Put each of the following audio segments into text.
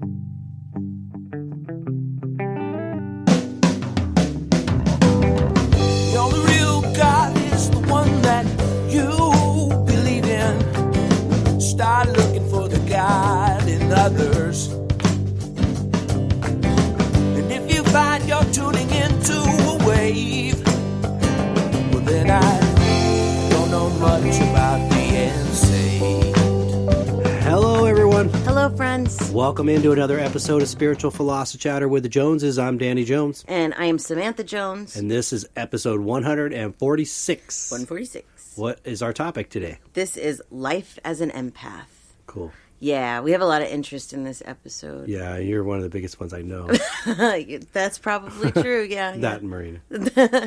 The only real God is the one that you believe in. Start looking for the God in others. And if you find you're tuning into a wave, well then I don't know much about being saved. Hello, everyone. Hello, friends. Welcome into another episode of Spiritual Philosophy Chatter with the Joneses. I'm Danny Jones. And I am Samantha Jones. And this is episode 146. 146. What is our topic today? This is Life as an Empath. Cool. Yeah, we have a lot of interest in this episode. Yeah, you're one of the biggest ones I know. That's probably true, yeah. That and Marina.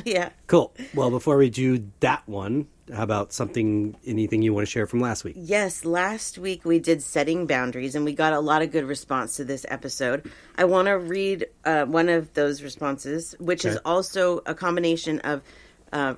Yeah. Cool. Well, before we do that one, how about anything you want to share from last week? Yes, last week we did setting boundaries, and we got a lot of good response to this episode. I want to read one of those responses, which is also a combination of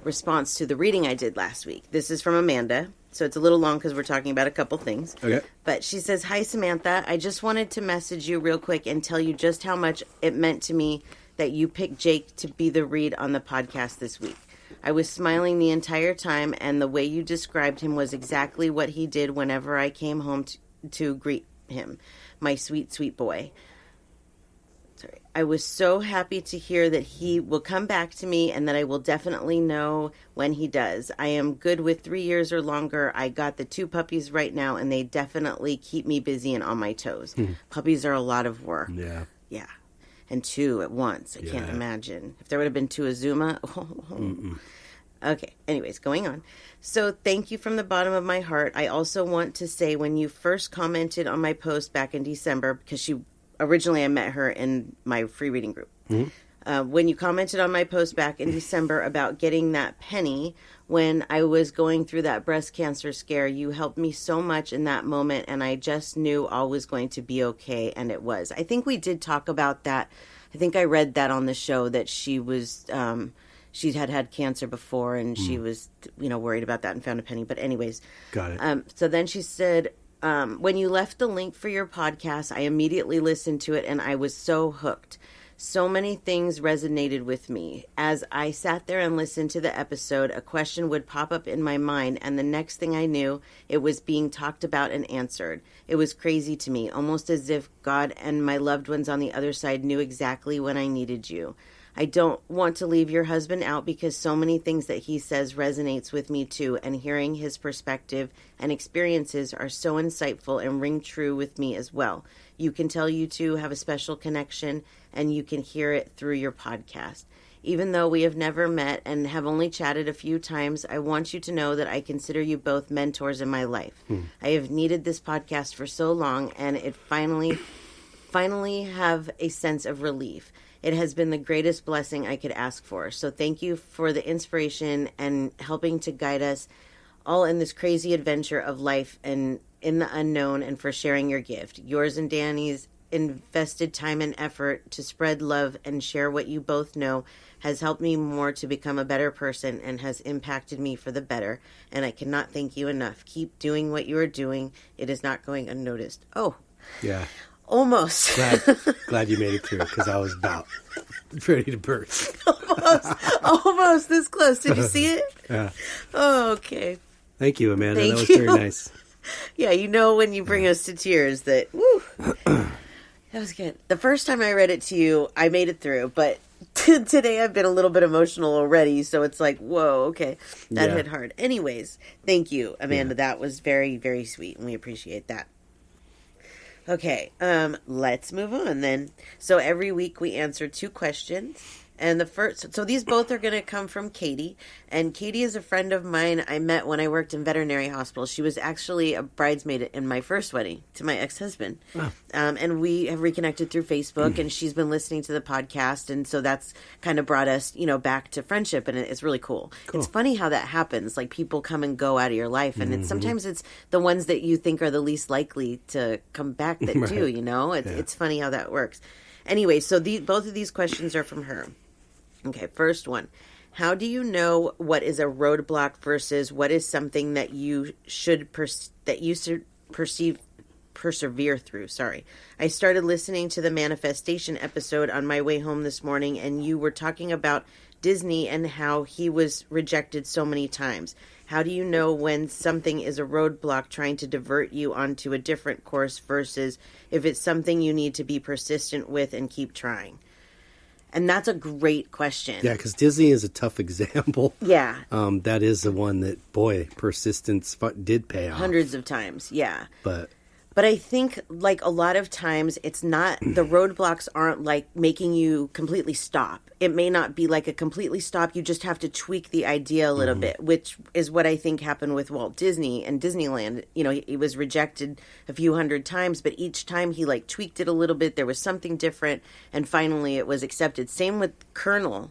response to the reading I did last week. This is from Amanda, so it's a little long because we're talking about a couple things. Okay. But she says, "Hi, Samantha. I just wanted to message you real quick and tell you just how much it meant to me that you picked Jake to be the read on the podcast this week. I was smiling the entire time, and the way you described him was exactly what he did whenever I came home to greet him. My sweet, sweet boy. Sorry. I was so happy to hear that he will come back to me and that I will definitely know when he does. I am good with 3 years or longer. I got the 2 puppies right now, and they definitely keep me busy and on my toes. Puppies are a lot of work. Yeah. Yeah. And 2 at once. I can't imagine. If there would have been 2 Azuma. Okay. Anyways, going on. So thank you from the bottom of my heart. I also want to say when you first commented on my post back in December, because originally I met her in my free reading group. When you commented on my post back in December about getting that penny when I was going through that breast cancer scare, you helped me so much in that moment, and I just knew all was going to be okay, and it was. I think we did talk about that. I think I read that on the show that she was, she had cancer before, and she was, worried about that and found a penny. But anyways. Got it. So then she said, when you left the link for your podcast, I immediately listened to it, and I was so hooked. So many things resonated with me. As I sat there and listened to the episode, a question would pop up in my mind, and the next thing I knew, it was being talked about and answered. It was crazy to me, almost as if God and my loved ones on the other side knew exactly when I needed you. I don't want to leave your husband out because so many things that he says resonates with me too, and hearing his perspective and experiences are so insightful and ring true with me as well. You can tell you two have a special connection, and you can hear it through your podcast. Even though we have never met and have only chatted a few times, I want you to know that I consider you both mentors in my life. I have needed this podcast for so long, and it finally have a sense of relief. It has been the greatest blessing I could ask for. So thank you for the inspiration and helping to guide us all in this crazy adventure of life and in the unknown, and for sharing your gift. Yours and Danny's invested time and effort to spread love and share what you both know has helped me more to become a better person and has impacted me for the better. And I cannot thank you enough. Keep doing what you are doing. It is not going unnoticed. Oh, Yeah. almost. Glad you made it through, because I was about ready to burst. Almost this close. Did you see it? Yeah. Oh, okay. Thank you, Amanda. Thank that was you. very nice. Yeah, when you bring us to tears that, woo, that was good. The first time I read it to you, I made it through, but today I've been a little bit emotional already, so it's like, whoa, okay, that hit hard. Anyways, thank you, Amanda. That was very, very sweet, and we appreciate that. Okay, let's move on then. So every week we answer 2 questions. And the first, so these both are going to come from Katie. And Katie is a friend of mine I met when I worked in veterinary hospital. She was actually a bridesmaid in my first wedding to my ex-husband. Wow. And we have reconnected through Facebook, and she's been listening to the podcast. And so that's kind of brought us, back to friendship. And it's really cool. It's funny how that happens. Like, people come and go out of your life. And sometimes it's the ones that you think are the least likely to come back that do, It's funny how that works. Anyway, so both of these questions are from her. Okay, first one. How do you know what is a roadblock versus what is something that you should perceive persevere through. Sorry. I started listening to the manifestation episode on my way home this morning, and you were talking about Disney and how he was rejected so many times. How do you know when something is a roadblock trying to divert you onto a different course versus if it's something you need to be persistent with and keep trying? And that's a great question. Yeah, because Disney is a tough example. Yeah. That is the one that, boy, persistence did pay off. Hundreds of times, yeah. But I think, like, a lot of times it's not, the roadblocks aren't, like, making you completely stop. It may not be, like, a completely stop. You just have to tweak the idea a little bit, which is what I think happened with Walt Disney and Disneyland. You know, he was rejected a few hundred times, but each time he, like, tweaked it a little bit. There was something different, and finally it was accepted. Same with Colonel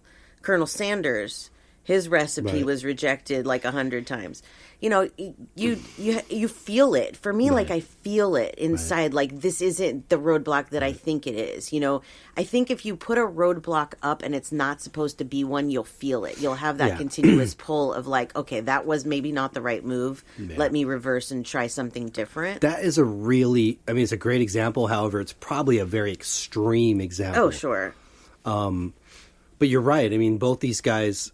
Sanders. His recipe was rejected, like, 100 times. You know, you feel it. For me, like, I feel it inside. Like, this isn't the roadblock that I think it is. You know, I think if you put a roadblock up and it's not supposed to be one, you'll feel it. You'll have that continuous pull of, like, okay, that was maybe not the right move. Yeah. Let me reverse and try something different. That is it's a great example. However, it's probably a very extreme example. Oh, sure. But you're right. I mean, both these guys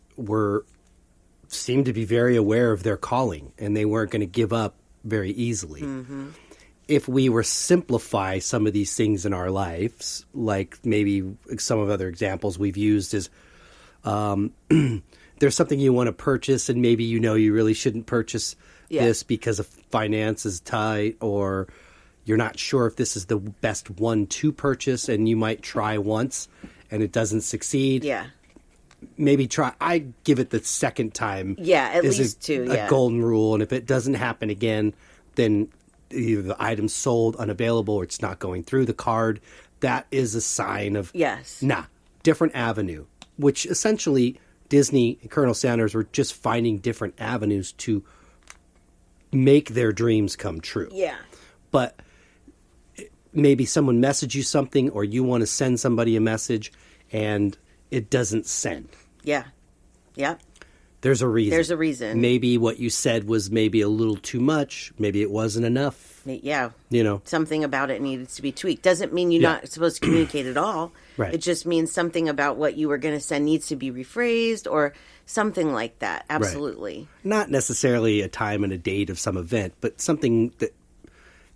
seemed to be very aware of their calling, and they weren't going to give up very easily. Mm-hmm. If we were simplify some of these things in our lives, like maybe some of other examples we've used is there's something you want to purchase, and maybe you know you really shouldn't purchase this because of finance is tight, or you're not sure if this is the best one to purchase, and you might try once and it doesn't succeed. Yeah. Maybe try. I give it the second time. Yeah, at least two. A golden rule, and if it doesn't happen again, then either the item's sold, unavailable, or it's not going through the card. That is a sign of different avenue. Which essentially Disney and Colonel Sanders were just finding different avenues to make their dreams come true. Yeah, but maybe someone messaged you something, or you want to send somebody a message, and it doesn't send. Yeah. Yeah. There's a reason. Maybe what you said was maybe a little too much. Maybe it wasn't enough. Yeah. You know. Something about it needed to be tweaked. Doesn't mean you're not supposed to communicate at all. Right. It just means something about what you were going to send needs to be rephrased or something like that. Absolutely. Right. Not necessarily a time and a date of some event, but something that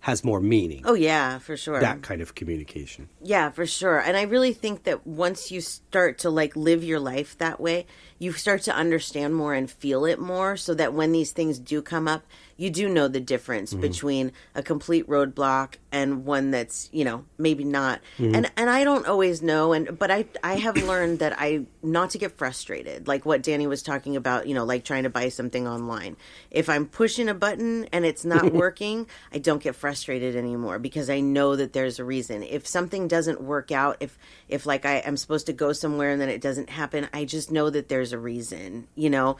has more meaning. Oh, yeah, for sure. That kind of communication. Yeah, for sure. And I really think that once you start to, like, live your life that way, you start to understand more and feel it more, so that when these things do come up, you do know the difference between a complete roadblock and one that's, you know, maybe not. And I don't always know, but I have learned that not to get frustrated, like what Danny was talking about, you know, like trying to buy something online. If I'm pushing a button and it's not working, I don't get frustrated anymore, because I know that there's a reason. If something doesn't work out, if like I'm supposed to go somewhere and then it doesn't happen, I just know that there's a reason, you know.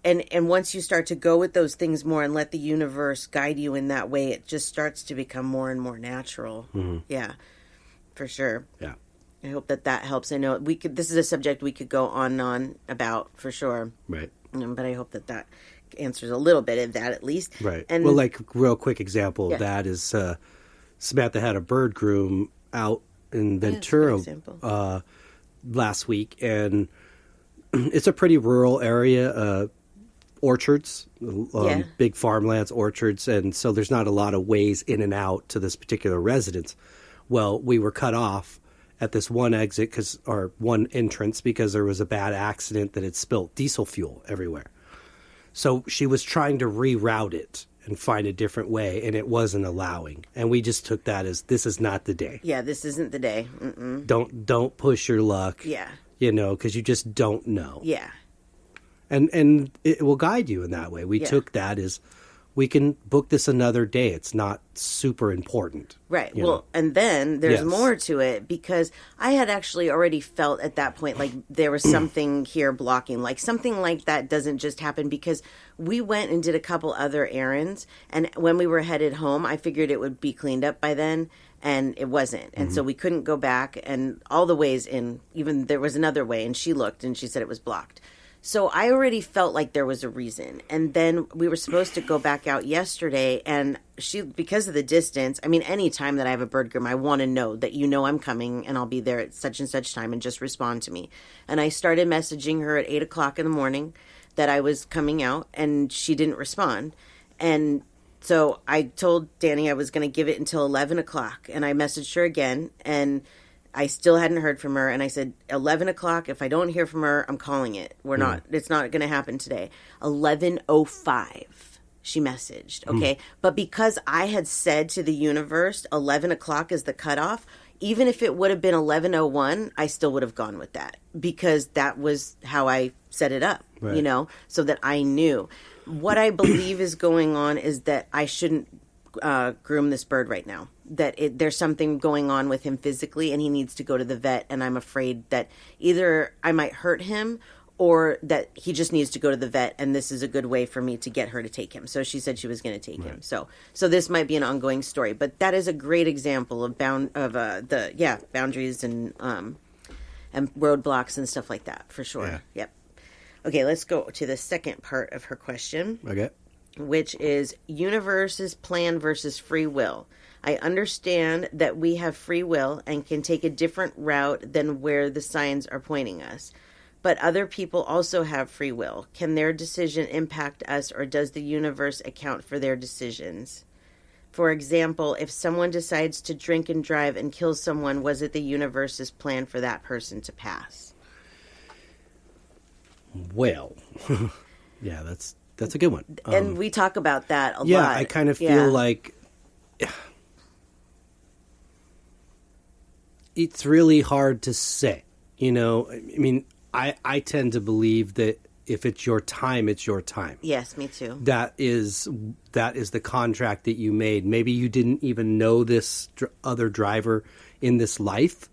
And once you start to go with those things more and let the universe guide you in that way, it just starts to become more and more natural. Yeah, for sure. Yeah. I hope that helps. I know this is a subject we could go on and on about, for sure. Right. But I hope that answers a little bit of that, at least. Right. And, well, like, real quick example of that is Samantha had a bird groom out in Ventura last week, and it's a pretty rural area, orchards, big farmlands, orchards, and so there's not a lot of ways in and out to this particular residence. Well, we were cut off at this one exit or one entrance because there was a bad accident that had spilt diesel fuel everywhere. So she was trying to reroute it and find a different way, and it wasn't allowing. And we just took that as, this is not the day. Yeah, this isn't the day. Don't push your luck. Yeah. You know, because you just don't know. Yeah. And it will guide you in that way. We took that as, we can book this another day. It's not super important. Right. Well, and then there's more to it, because I had actually already felt at that point like there was something here blocking. Like something like that doesn't just happen, because we went and did a couple other errands. And when we were headed home, I figured it would be cleaned up by then. And it wasn't. And so we couldn't go back. And all the ways in, even there was another way, and she looked and she said it was blocked. So I already felt like there was a reason. And then we were supposed to go back out yesterday, and she, because of the distance, I mean, any time that I have a bird groom, I want to know that I'm coming and I'll be there at such and such time, and just respond to me. And I started messaging her at 8 o'clock in the morning that I was coming out, and she didn't respond. And so I told Danny I was going to give it until 11 o'clock, and I messaged her again, and I still hadn't heard from her. And I said, 11 o'clock, if I don't hear from her, I'm calling it. It's not going to happen today. 11:05, she messaged. Okay. But because I had said to the universe, 11 o'clock is the cutoff, even if it would have been 11:01, I still would have gone with that, because that was how I set it up, so that I knew. What I believe is going on is that I shouldn't groom this bird right now. That there's something going on with him physically, and he needs to go to the vet. And I'm afraid that either I might hurt him, or that he just needs to go to the vet. And this is a good way for me to get her to take him. So she said she was going to take him. So this might be an ongoing story, but that is a great example of boundaries and roadblocks and stuff like that, for sure. Yeah. Yep. Okay, let's go to the second part of her question. Okay. Which is universe's plan versus free will. I understand that we have free will and can take a different route than where the signs are pointing us. But other people also have free will. Can their decision impact us, or does the universe account for their decisions? For example, if someone decides to drink and drive and kill someone, was it the universe's plan for that person to pass? Well, yeah, that's a good one. And we talk about that a lot. Yeah, I kind of feel like it's really hard to say. I mean, I tend to believe that if it's your time, it's your time. Yes, me too. That is the contract that you made. Maybe you didn't even know this other driver in this life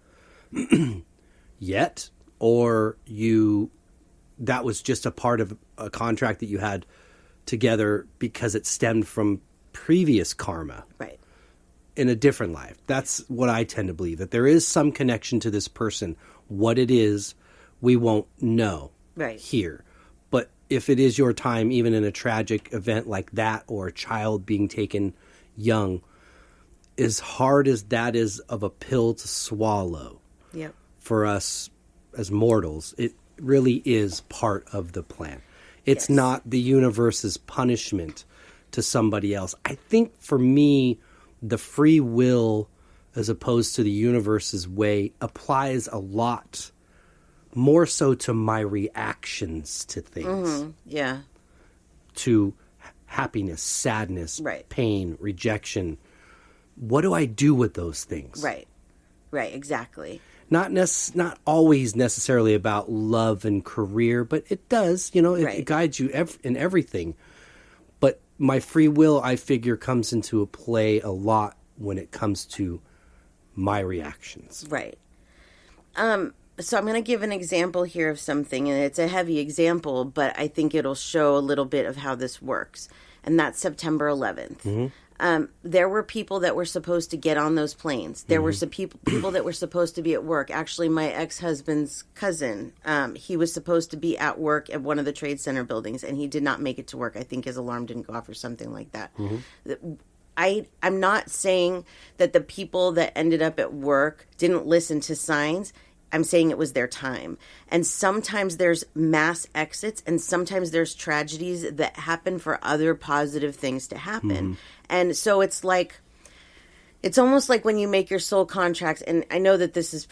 yet, or that was just a part of a contract that you had together because it stemmed from previous karma. Right. In a different life. That's what I tend to believe, that there is some connection to this person. What it is, we won't know here. But if it is your time, even in a tragic event like that, or a child being taken young, as hard as that is of a pill to swallow for us as mortals, it really is part of the plan. It's not the universe's punishment to somebody else. I think for me, the free will, as opposed to the universe's way, applies a lot more so to my reactions to things. Mm-hmm. Yeah. To happiness, sadness, pain, rejection. What do I do with those things? Right. Right, exactly. Not always necessarily about love and career, but it does. It guides you in everything. But my free will, I figure, comes into a play a lot when it comes to my reactions. Right. So I'm going to give an example here of something, and it's a heavy example, but I think it'll show a little bit of how this works. And that's September 11th. Mm-hmm. There were people that were supposed to get on those planes. There were some people that were supposed to be at work. Actually, my ex-husband's cousin, he was supposed to be at work at one of the Trade Center buildings, and he did not make it to work. I think his alarm didn't go off or something like that. Mm-hmm. I'm not saying that the people that ended up at work didn't listen to signs. I'm saying it was their time. And sometimes there's mass exits, and sometimes there's tragedies that happen for other positive things to happen. Mm-hmm. And so it's almost like when you make your soul contracts, and I know that this is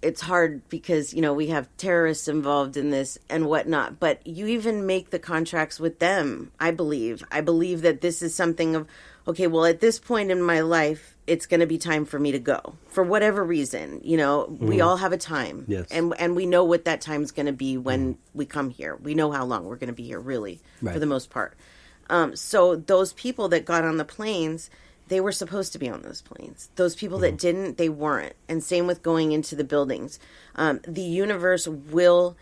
it's hard because, we have terrorists involved in this and whatnot, but you even make the contracts with them, I believe. I believe that this is something of, okay, well, at this point in my life, it's going to be time for me to go for whatever reason. We all have a time. Yes. And we know what that time is going to be when we come here. We know how long we're going to be here, really, for the most part. So those people that got on the planes, they were supposed to be on those planes. Those people that didn't, they weren't. And same with going into the buildings. The universe will,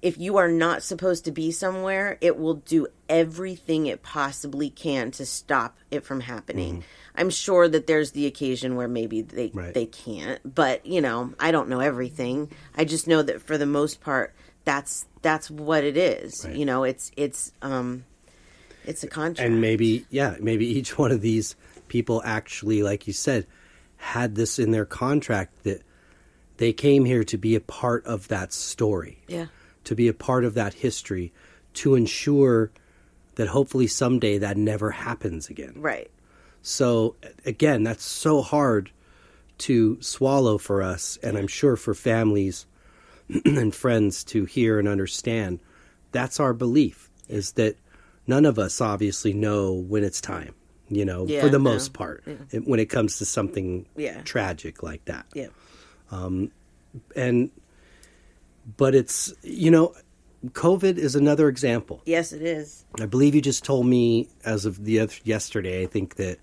if you are not supposed to be somewhere, it will do everything it possibly can to stop it from happening. I'm sure that there's the occasion where maybe they can't. But, I don't know everything. I just know that for the most part, that's what it is. Right. You know, it's a contract. And maybe each one of these people actually, like you said, had this in their contract that they came here to be a part of that story. Yeah. To be a part of that history, to ensure that hopefully someday that never happens again. Right. So, again, that's so hard to swallow for us, and I'm sure for families and friends to hear and understand. That's our belief, is that none of us obviously know when it's time, for the most part, when it comes to something tragic like that. Yeah. But it's, COVID is another example. Yes, it is. I believe you just told me as of yesterday, I think that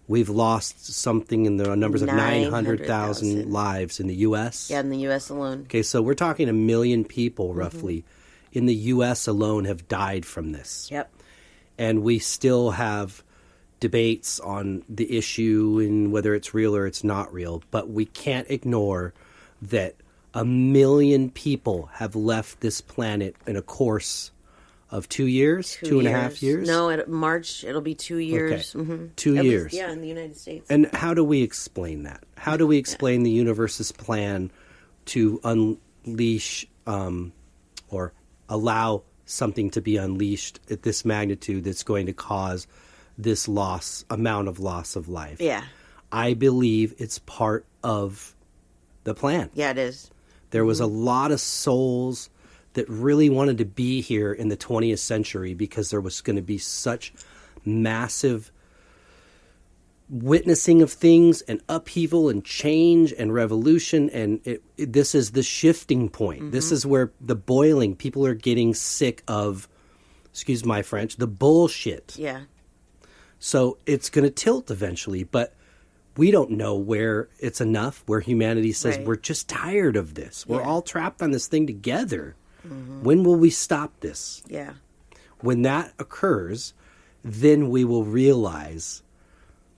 we've lost something in the numbers of 900,000 lives in the U.S. Yeah, in the U.S. alone. Okay, so we're talking 1 million people roughly in the U.S. alone have died from this. Yep. And we still have debates on the issue and whether it's real or it's not real. But we can't ignore that 1 million people have left this planet in a course of 2 years, 2.5 years. No, March it'll be 2 years. Okay. Mm-hmm. 2 years. Least, in the United States. And how do we explain that? How do we explain the universe's plan to unleash or allow something to be unleashed at this magnitude that's going to cause this amount of loss of life? Yeah. I believe it's part of the plan. Yeah, it is. There was a lot of souls that really wanted to be here in the 20th century because there was going to be such massive witnessing of things and upheaval and change and revolution. And this is the shifting point. Mm-hmm. This is where the boiling, people are getting sick of, excuse my French, the bullshit. Yeah. So it's going to tilt eventually, but we don't know where it's enough, where humanity says, we're just tired of this. We're all trapped on this thing together. Mm-hmm. When will we stop this? Yeah. When that occurs, then we will realize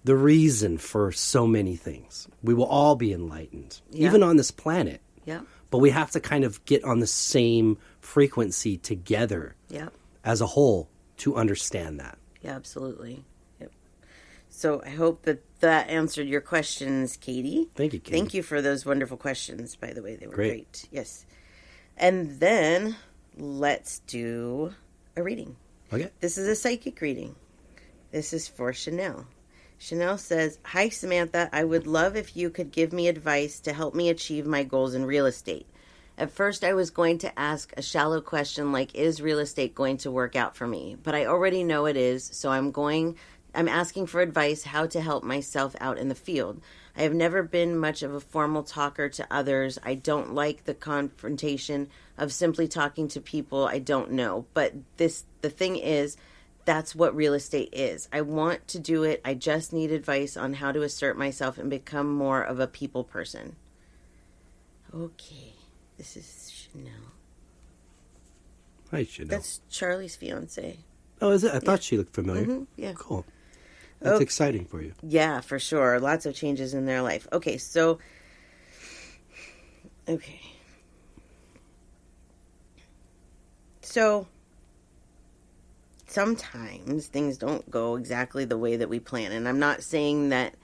the reason for so many things. We will all be enlightened, even on this planet. Yeah. But we have to kind of get on the same frequency together as a whole to understand that. Yeah, absolutely. Yep. So I hope that answered your questions, Katie. Thank you, Katie. Thank you for those wonderful questions, by the way. They were great. Yes. And then let's do a reading. Okay. This is a psychic reading. This is for Chanel. Chanel says, "Hi, Samantha. I would love if you could give me advice to help me achieve my goals in real estate. At first, I was going to ask a shallow question like, is real estate going to work out for me? But I already know it is, so I'm asking for advice how to help myself out in the field. I have never been much of a formal talker to others. I don't like the confrontation of simply talking to people I don't know. But the thing is, that's what real estate is. I want to do it. I just need advice on how to assert myself and become more of a people person." Okay, this is Chanel. Hi, Chanel. That's Charlie's fiance. Oh, is it? I thought she looked familiar. Mm-hmm. Yeah. Cool. That's exciting for you. Yeah, for sure. Lots of changes in their life. Okay, so... So, sometimes things don't go exactly the way that we plan. And I'm not saying that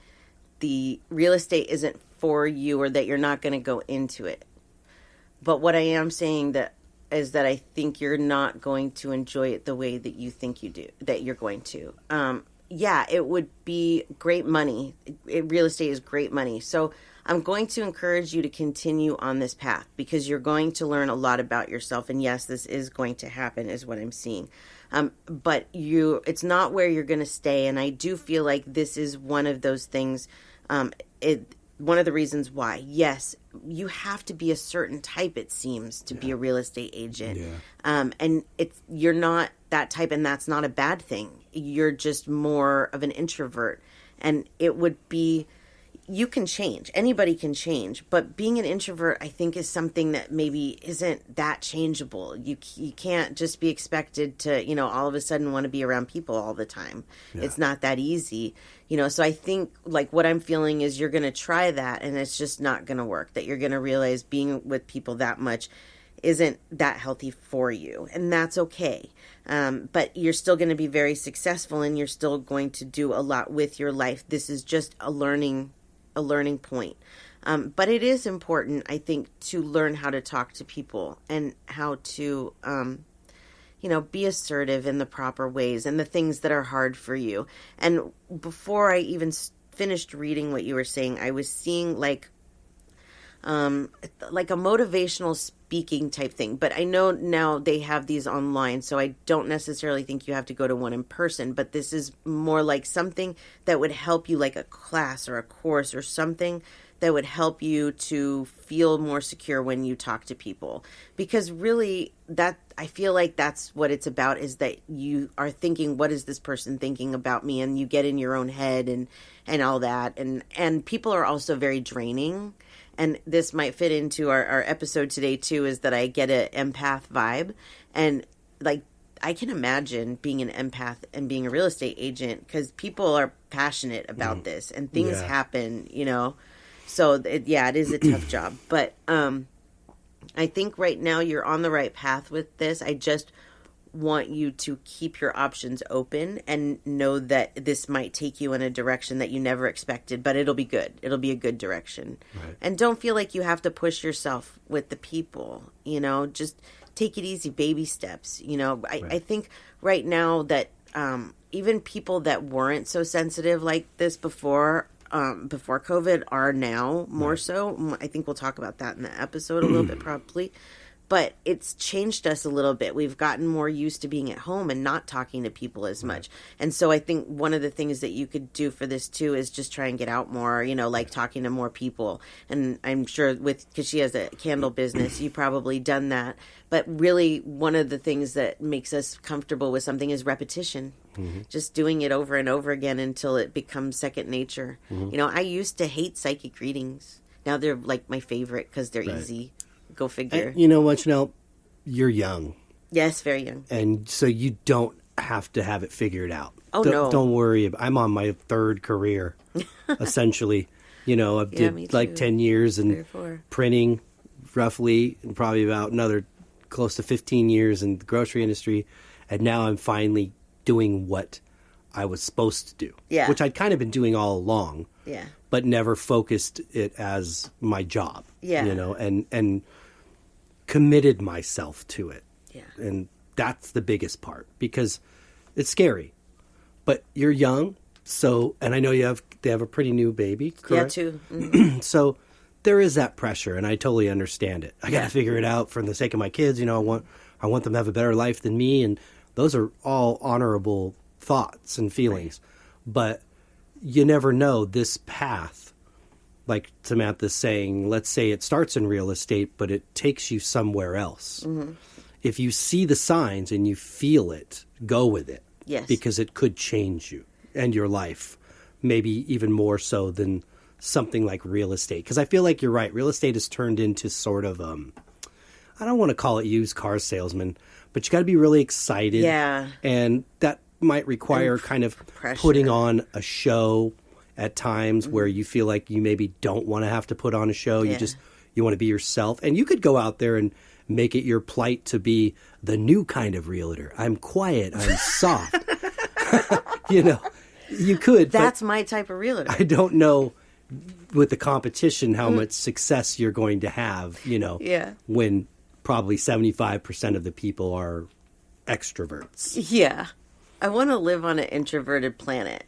the real estate isn't for you or that you're not going to go into it. But what I am saying is that I think you're not going to enjoy it the way that you think you do, that you're going to. Yeah, it would be great money. Real estate is great money. So I'm going to encourage you to continue on this path because you're going to learn a lot about yourself. And yes, this is going to happen is what I'm seeing. But it's not where you're going to stay. And I do feel like this is one of those things, one of the reasons why. Yes, you have to be a certain type, it seems, to be a real estate agent. Yeah. And you're not that type, and that's not a bad thing. You're just more of an introvert. And it would be, you can change. Anybody can change. But being an introvert, I think, is something that maybe isn't that changeable. You can't just be expected to, all of a sudden want to be around people all the time. Yeah. It's not that easy. So I think, like, what I'm feeling is you're going to try that, and it's just not going to work. That you're going to realize being with people that much isn't that healthy for you, and that's okay. But you're still going to be very successful, and you're still going to do a lot with your life. This is just a learning point. But it is important, I think, to learn how to talk to people and how to, be assertive in the proper ways and the things that are hard for you. And before I even finished reading what you were saying, I was seeing like a motivational speaking type thing. But I know now they have these online, so I don't necessarily think you have to go to one in person. But this is more like something that would help you, like a class or a course or something that would help you to feel more secure when you talk to people. Because really, I feel like that's what it's about, is that you are thinking, what is this person thinking about me? And you get in your own head and all that. And people are also very draining. And this might fit into our episode today too, is that I get an empath vibe. And like, I can imagine being an empath and being a real estate agent, because people are passionate about this and things happen, So it is a tough job. But I think right now you're on the right path with this. I just want you to keep your options open and know that this might take you in a direction that you never expected, but it'll be good. It'll be a good direction. Right. And don't feel like you have to push yourself with the people, just take it easy, baby steps. I think right now that even people that weren't so sensitive like this before COVID are now more so. I think we'll talk about that in the episode a little bit probably. But it's changed us a little bit. We've gotten more used to being at home and not talking to people as much. And so I think one of the things that you could do for this too is just try and get out more, like talking to more people. And I'm sure because she has a candle business, you've probably done that. But really, one of the things that makes us comfortable with something is repetition. Mm-hmm. Just doing it over and over again until it becomes second nature. Mm-hmm. I used to hate psychic readings. Now they're like my favorite because they're easy. Go figure. You know what, Janelle? You're young. Yes, very young. And so you don't have to have it figured out. Oh, no. Don't worry. I'm on my third career, essentially. I did like 10 years in printing, roughly, and probably about another close to 15 years in the grocery industry. And now I'm finally doing what I was supposed to do, which I'd kind of been doing all along, but never focused it as my job, and committed myself to it. Yeah. And that's the biggest part, because it's scary, but you're young. So, and I know they have a pretty new baby, correct? Yeah, too. Mm-hmm. So there is that pressure, and I totally understand it. I got to figure it out for the sake of my kids. I want them to have a better life than me. And those are all honorable thoughts and feelings, but you never know this path. Like Samantha's saying, let's say it starts in real estate, but it takes you somewhere else. Mm-hmm. If you see the signs and you feel it, go with it. Yes. Because it could change you and your life, maybe even more so than something like real estate. Because I feel like you're right. Real estate has turned into sort of, I don't want to call it used car salesman, but you got to be really excited. Yeah. And that might require kind of putting on a show at times where you feel like you maybe don't want to have to put on a show. Yeah. You want to be yourself. And you could go out there and make it your plight to be the new kind of realtor. I'm quiet. I'm soft. You could. That's my type of realtor. I don't know with the competition how much success you're going to have, when probably 75% of the people are extroverts. Yeah. I want to live on an introverted planet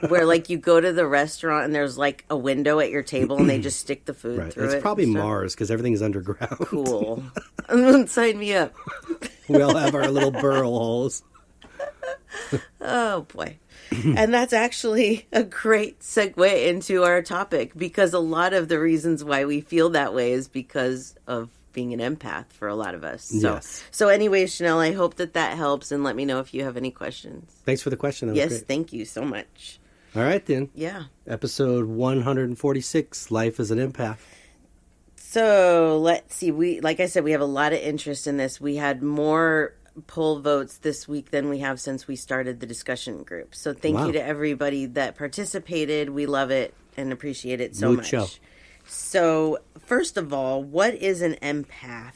where, like, you go to the restaurant and there's, like, a window at your table and they just stick the food through it. It's probably Mars because everything's underground. Cool. Sign me up. We all have our little burrow holes. Oh, boy. And that's actually a great segue into our topic, because a lot of the reasons why we feel that way is because of being an empath for a lot of us. So anyways, Chanel, I hope that helps, and let me know if you have any questions. Thanks for the question. That was great. Thank you so much. All right, then. Yeah. Episode 146, Life as an Empath. So let's see. Like I said, we have a lot of interest in this. We had more poll votes this week than we have since we started the discussion group. So thank you to everybody that participated. We love it and appreciate it so much. So first of all, what is an empath?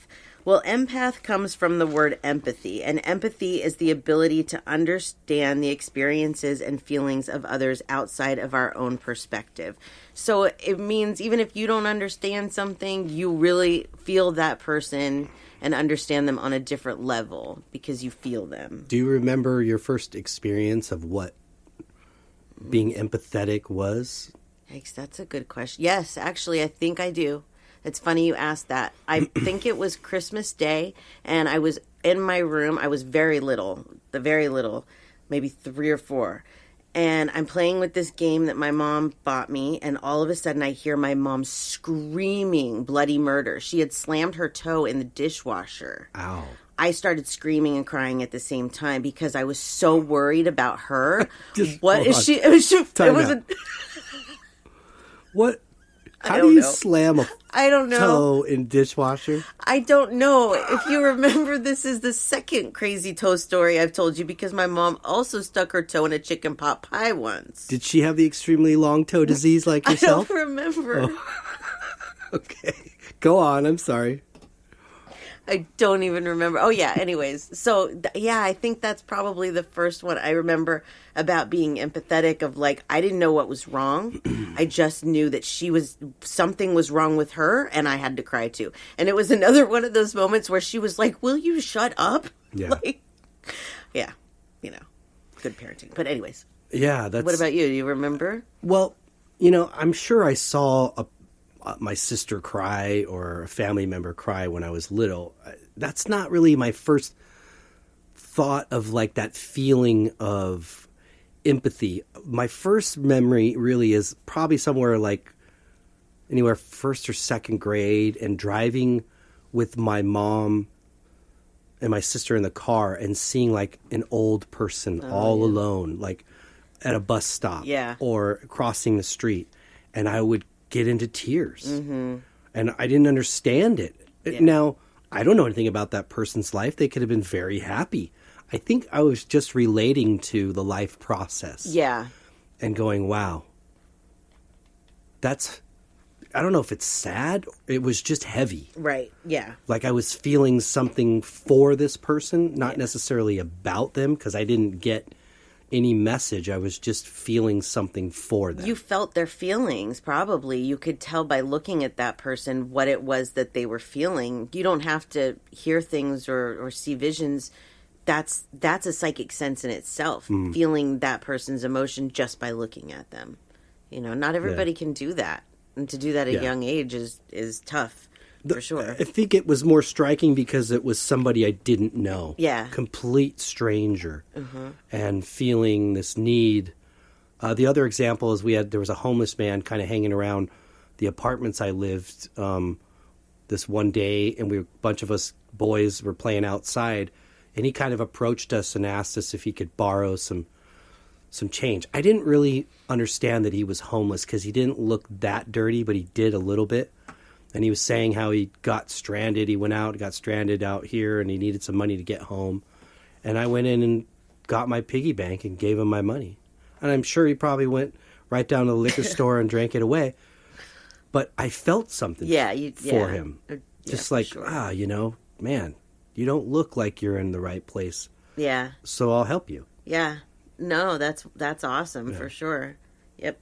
Well, empath comes from the word empathy, and empathy is the ability to understand the experiences and feelings of others outside of our own perspective. So it means even if you don't understand something, you really feel that person and understand them on a different level because you feel them. Do you remember your first experience of what being empathetic was? Yikes, that's a good question. Yes, actually, I think I do. It's funny you asked that. I think it was Christmas Day, and I was in my room. I was very little, maybe 3 or 4. And I'm playing with this game that my mom bought me, and all of a sudden I hear my mom screaming bloody murder. She had slammed her toe in the dishwasher. Ow. I started screaming and crying at the same time because I was so worried about her. What is she? What? How I do you know. slam a I don't know. toe in dishwasher? I don't know. If you remember, this is the second crazy toe story I've told you because my mom also stuck her toe in a chicken pot pie once. Did she have the extremely long toe disease like yourself? I don't remember. Oh. Okay. Go on. I'm sorry. I don't even remember. Oh, yeah. Anyways. So, yeah, I think that's probably the first one I remember about being empathetic of like, I didn't know what was wrong. I just knew that something was wrong with her and I had to cry too. And it was another one of those moments where she was like, will you shut up? Yeah. Like, yeah. Good parenting. But anyways. Yeah. What about you? Do you remember? Well, I'm sure I saw my sister cry or a family member cry when I was little. That's not really my first thought of like that feeling of empathy. My first memory really is probably somewhere like anywhere first or second grade and driving with my mom and my sister in the car and seeing like an old person all alone, like at a bus stop or crossing the street. And I would get into tears. Mm-hmm. And I didn't understand it. Yeah. Now, I don't know anything about that person's life. They could have been very happy. I think I was just relating to the life process. Yeah. And going, wow. I don't know if it's sad. It was just heavy. Right. Yeah. Like I was feeling something for this person, not necessarily about them, because I didn't get any message. I was just feeling something for them. You felt their feelings, probably. You could tell by looking at that person what it was that they were feeling. You don't have to hear things or see visions. That's a psychic sense in itself, feeling that person's emotion just by looking at them. Not everybody can do that. And to do that at a young age is tough. For sure. I think it was more striking because it was somebody I didn't know. Yeah. Complete stranger. And feeling this need. The other example is there was a homeless man kind of hanging around the apartments I lived this one day, and a bunch of us boys were playing outside, and he kind of approached us and asked us if he could borrow some change. I didn't really understand that he was homeless because he didn't look that dirty, but he did a little bit. And he was saying how he got stranded. He got stranded out here, and he needed some money to get home. And I went in and got my piggy bank and gave him my money. And I'm sure he probably went right down to the liquor store and drank it away. But I felt something for him. Just like, sure. Man, you don't look like you're in the right place. Yeah. So I'll help you. Yeah. No, that's awesome for sure. Yep.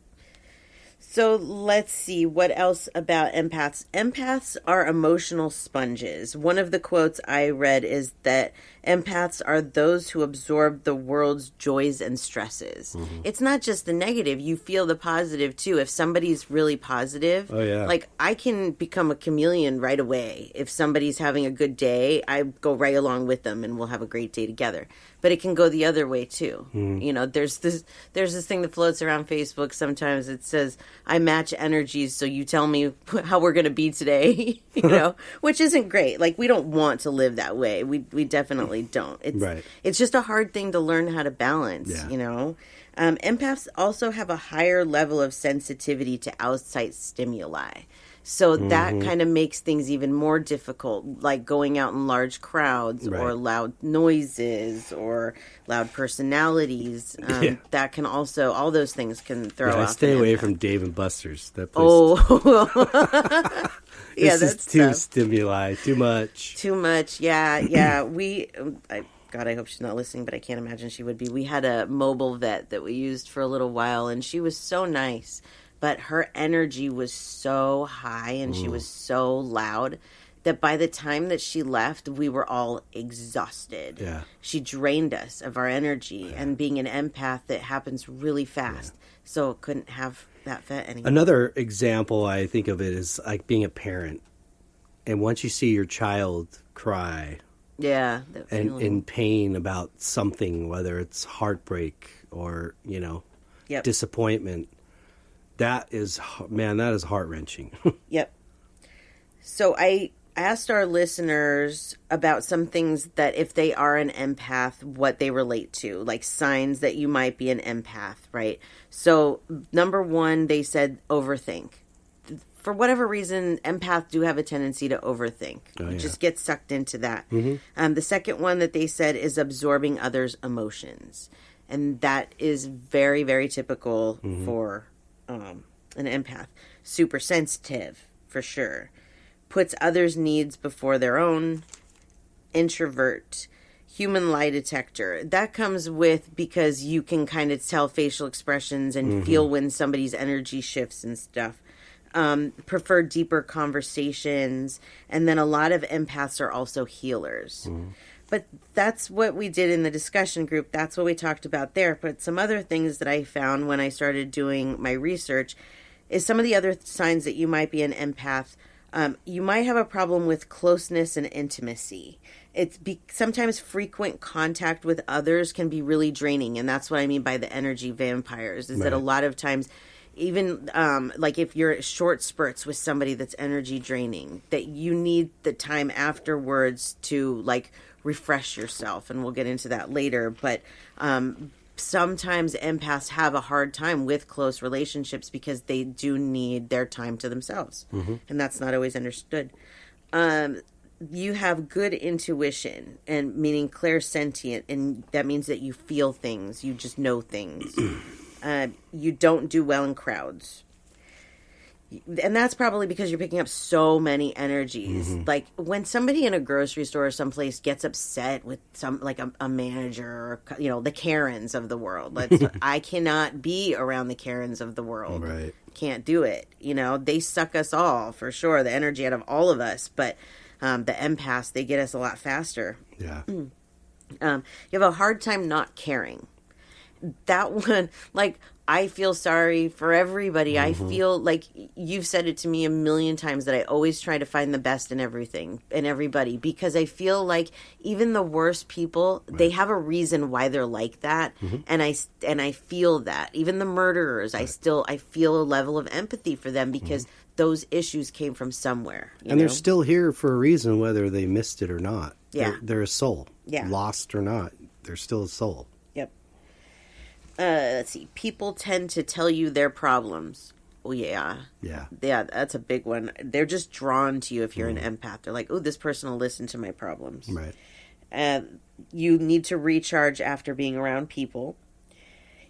So let's see, what else about empaths? Empaths are emotional sponges. One of the quotes I read is that empaths are those who absorb the world's joys and stresses. Mm-hmm. It's not just the negative. You feel the positive, too. If somebody's really positive, like I can become a chameleon right away. If somebody's having a good day, I go right along with them and we'll have a great day together. But it can go the other way, too. Mm. There's this thing that floats around Facebook sometimes. It says, I match energies, so you tell me how we're going to be today, which isn't great. Like, we don't want to live that way. We definitely don't. It's just a hard thing to learn how to balance, Empaths also have a higher level of sensitivity to outside stimuli. So that kind of makes things even more difficult, like going out in large crowds or loud noises or loud personalities. That can also, all those things can throw off. I stay away from Dave and Buster's. That place. Oh. This is too stimuli, too much. Too much, yeah. God, I hope she's not listening, but I can't imagine she would be. We had a mobile vet that we used for a little while, and she was so nice, but her energy was so high and she was so loud that by the time that she left, we were all exhausted. Yeah. She drained us of our energy, and being an empath, that happens really fast. So couldn't have that vet anymore. Another example I think of it is like being a parent. And once you see your child cry and in pain about something, whether it's heartbreak or, disappointment, that is heart-wrenching. Yep. So I asked our listeners about some things that if they are an empath, what they relate to, like signs that you might be an empath, right? So number one, they said overthink. For whatever reason, empaths do have a tendency to overthink. Just get sucked into that. Mm-hmm. The second one that they said is absorbing others' emotions. And that is very, very typical for an empath. Super sensitive, for sure. Puts others' needs before their own. Introvert. Human lie detector. That comes with because you can kind of tell facial expressions and feel when somebody's energy shifts and stuff. Prefer deeper conversations. And then a lot of empaths are also healers. But that's what we did in the discussion group. That's what we talked about there. But some other things that I found when I started doing my research is some of the other signs that you might be an empath. You might have a problem with closeness and intimacy. Sometimes frequent contact with others can be really draining. And that's what I mean by the energy vampires, is that a lot of times, even like if you're at short spurts with somebody that's energy draining, that you need the time afterwards to like refresh yourself. And we'll get into that later. But sometimes empaths have a hard time with close relationships because they do need their time to themselves. And that's not always understood. You have good intuition, and meaning clairsentient, and that means that you feel things, you just know things. You don't do well in crowds. And that's probably because you're picking up so many energies. Like when somebody in a grocery store or someplace gets upset with like a manager or, the Karens of the world. I cannot be around the Karens of the world. Right. Can't do it. They suck us all for sure, the energy out of all of us. But the empaths, they get us a lot faster. Yeah. You have a hard time not caring. That one, like, I feel sorry for everybody. I feel like you've said it to me a million times that I always try to find the best in everything and everybody, because I feel like even the worst people, they have a reason why they're like that. And I feel that. Even the murderers, I feel a level of empathy for them because those issues came from somewhere. And they're still here for a reason, whether they missed it or not. Yeah. They're a soul. Yeah. Lost or not, they're still a soul. Let's see. People tend to tell you their problems. Oh, yeah. Yeah. Yeah, that's a big one. They're just drawn to you if you're an empath. They're like, oh, this person will listen to my problems. Right. You need to recharge after being around people.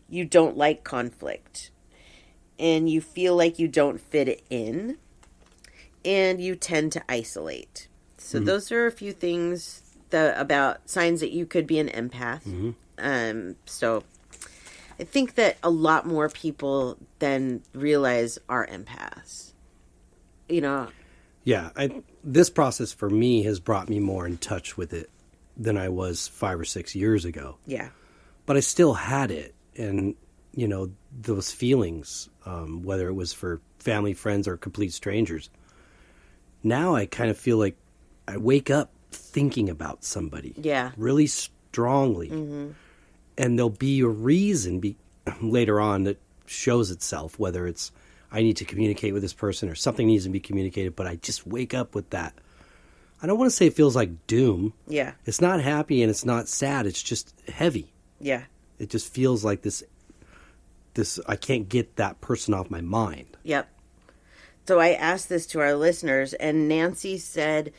You don't like conflict. And you feel like you don't fit in. And you tend to isolate. So those are a few things about signs that you could be an empath. So I think that a lot more people than realize are empaths. Yeah, this process for me has brought me more in touch with it than I was 5 or 6 years ago. Yeah. But I still had it. And, those feelings, whether it was for family, friends, or complete strangers. Now I kind of feel like I wake up thinking about somebody. Yeah. Really strongly. And there'll be a reason later on that shows itself, whether it's I need to communicate with this person or something needs to be communicated, but I just wake up with that. I don't want to say it feels like doom. Yeah. It's not happy and it's not sad. It's just heavy. Yeah. It just feels like this I can't get that person off my mind. Yep. So I asked this to our listeners, and Nancy said,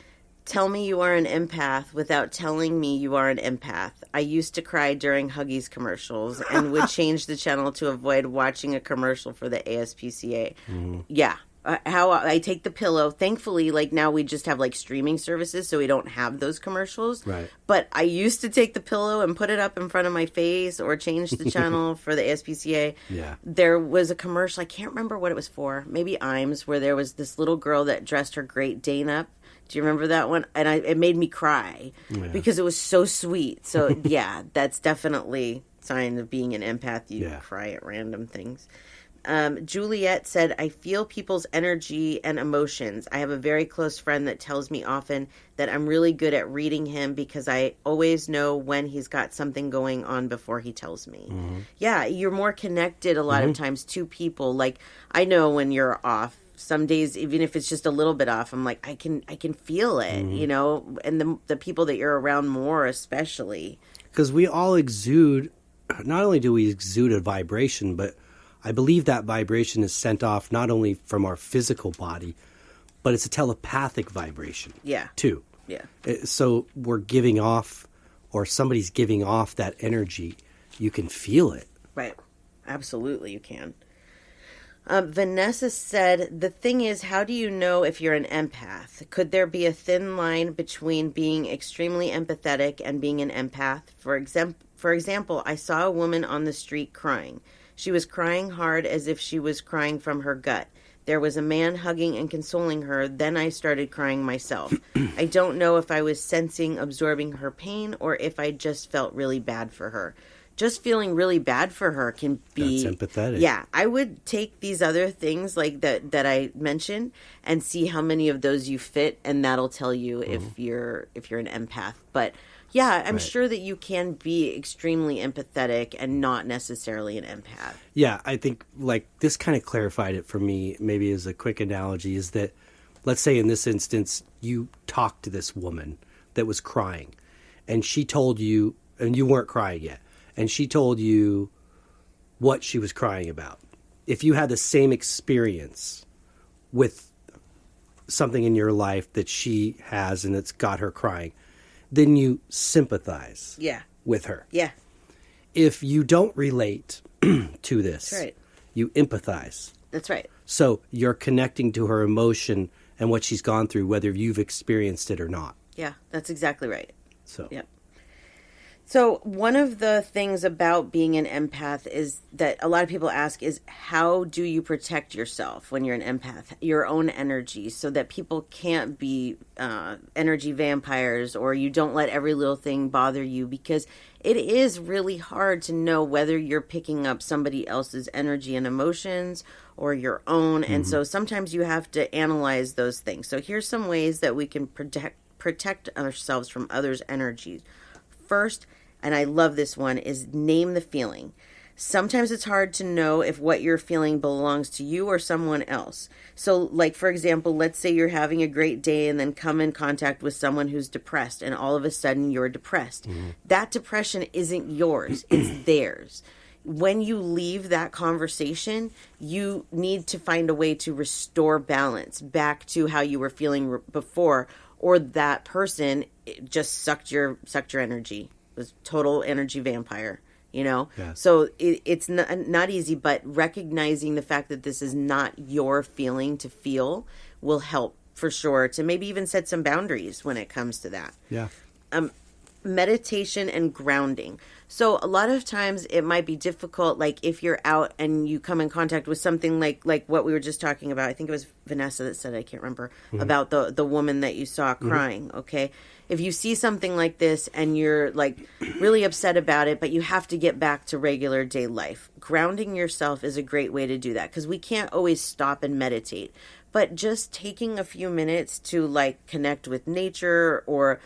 tell me you are an empath without telling me you are an empath. I used to cry during Huggies commercials and would change the channel to avoid watching a commercial for the ASPCA. Yeah, how I take the pillow. Thankfully, like now we just have like streaming services, so we don't have those commercials. Right. But I used to take the pillow and put it up in front of my face or change the channel for the ASPCA. Yeah. There was a commercial, I can't remember what it was for, maybe Imes, where there was this little girl that dressed her Great Dane up. Do you remember that one? And it made me cry because it was so sweet. So yeah, that's definitely a sign of being an empath. You cry at random things. Juliet said, I feel people's energy and emotions. I have a very close friend that tells me often that I'm really good at reading him because I always know when he's got something going on before he tells me. Mm-hmm. Yeah, you're more connected a lot of times to people. Like, I know when you're off. Some days, even if it's just a little bit off, I'm like, I can feel it, you know, and the people that you're around more, especially. Because we all exude, not only do we exude a vibration, but I believe that vibration is sent off not only from our physical body, but it's a telepathic vibration. Yeah. Too. Yeah. So we're giving off, or somebody's giving off that energy. You can feel it. Right. Absolutely, you can. Vanessa said, the thing is, how do you know if you're an empath? Could there be a thin line between being extremely empathetic and being an empath? For example, I saw a woman on the street crying. She was crying hard as if she was crying from her gut. There was a man hugging and consoling her. Then I started crying myself. I don't know if I was sensing, absorbing her pain, or if I just felt really bad for her. Just feeling really bad for her can be... That's empathetic. Yeah. I would take these other things like that I mentioned and see how many of those you fit, and that'll tell you if you're an empath. But yeah, I'm sure that you can be extremely empathetic and not necessarily an empath. Yeah, I think like this kind of clarified it for me, maybe as a quick analogy, is that, let's say in this instance, you talked to this woman that was crying, and she told you, and you weren't crying yet, and she told you what she was crying about. If you had the same experience with something in your life that she has and it's got her crying, then you sympathize with her. Yeah. If you don't relate to this, That's right. you empathize. That's right. So you're connecting to her emotion and what she's gone through, whether you've experienced it or not. Yeah, that's exactly right. So. Yep. So one of the things about being an empath is that a lot of people ask is, how do you protect yourself when you're an empath, your own energy, so that people can't be energy vampires, or you don't let every little thing bother you? Because it is really hard to know whether you're picking up somebody else's energy and emotions or your own. And so sometimes you have to analyze those things. So here's some ways that we can protect ourselves from others' energies. First, and I love this one, is name the feeling. Sometimes it's hard to know if what you're feeling belongs to you or someone else. So, like, for example, let's say you're having a great day and then come in contact with someone who's depressed, and all of a sudden you're depressed. That depression isn't yours, it's theirs. When you leave that conversation, you need to find a way to restore balance back to how you were feeling before, or that person just sucked your energy. Was total energy vampire, you know? Yeah. So it's not easy, but recognizing the fact that this is not your feeling to feel will help for sure to maybe even set some boundaries when it comes to that. Yeah. Meditation and grounding. So a lot of times it might be difficult, like if you're out and you come in contact with something like what we were just talking about. I think it was Vanessa that said, I can't remember, about the woman that you saw crying, okay? If you see something like this and you're like really upset about it, but you have to get back to regular day life, grounding yourself is a great way to do that, because we can't always stop and meditate. But just taking a few minutes to like connect with nature, or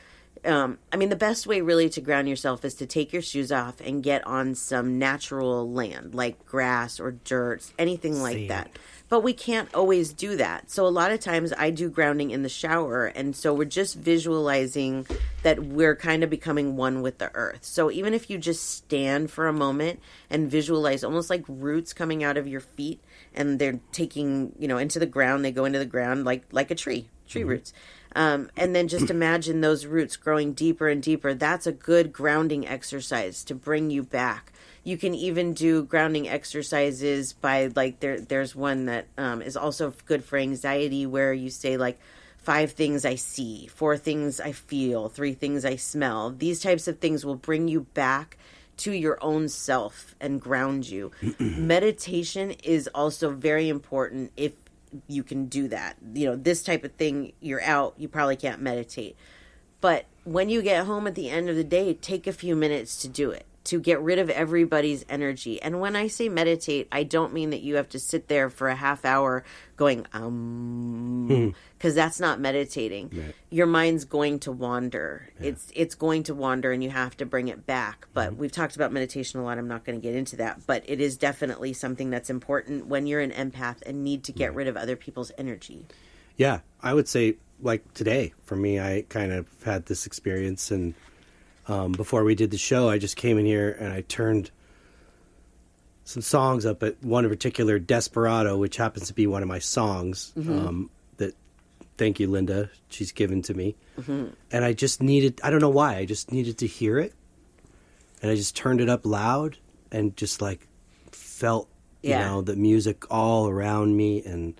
the best way really to ground yourself is to take your shoes off and get on some natural land, like grass or dirt, anything like that. But we can't always do that. So a lot of times I do grounding in the shower. And so we're just visualizing that we're kind of becoming one with the earth. So even if you just stand for a moment and visualize almost like roots coming out of your feet, and they're taking, into the ground, they go into the ground like a tree roots. And then just imagine those roots growing deeper and deeper. That's a good grounding exercise to bring you back You can even do grounding exercises by like there's one that is also good for anxiety, where you say like 5 things I see, 4 things I feel, 3 things I smell. These types of things will bring you back to your own self and ground you. Meditation is also very important if you can do that. You know, this type of thing, you're out, you probably can't meditate. But when you get home at the end of the day, take a few minutes to do it, to get rid of everybody's energy. And when I say meditate, I don't mean that you have to sit there for a half hour going, because that's not meditating. Right. Your mind's going to wander. Yeah. It's going to wander, and you have to bring it back. But we've talked about meditation a lot. I'm not going to get into that. But it is definitely something that's important when you're an empath and need to get rid of other people's energy. Yeah, I would say, like today, for me, I kind of had this experience, and before we did the show, I just came in here and I turned some songs up, at one in particular, Desperado, which happens to be one of my songs that, thank you, Linda, she's given to me. And I just needed, I don't know why, I just needed to hear it. And I just turned it up loud and just like felt, you know, the music all around me, and,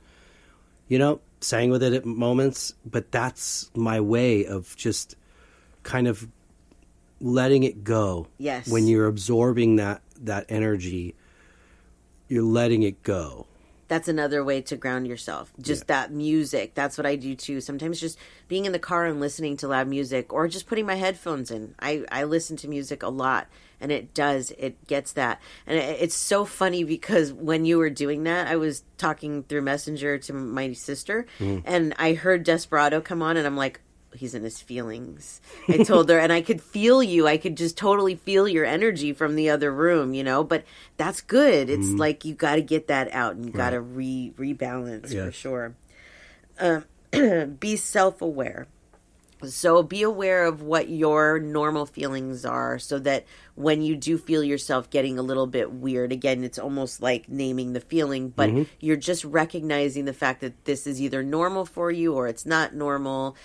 you know, sang with it at moments. But that's my way of just kind of letting it go. Yes. When you're absorbing that energy, you're letting it go. That's another way to ground yourself. Just that music. That's what I do too. Sometimes just being in the car and listening to loud music, or just putting my headphones in. I listen to music a lot, and it gets that. And it's so funny because when you were doing that, I was talking through Messenger to my sister, and I heard Desperado come on, and I'm like, he's in his feelings. I told her, and I could feel you. I could just totally feel your energy from the other room, you know, but that's good. It's like, you got to get that out, and you got to rebalance for sure. Be self-aware. So be aware of what your normal feelings are, so that when you do feel yourself getting a little bit weird, again, it's almost like naming the feeling, but you're just recognizing the fact that this is either normal for you or it's not normal,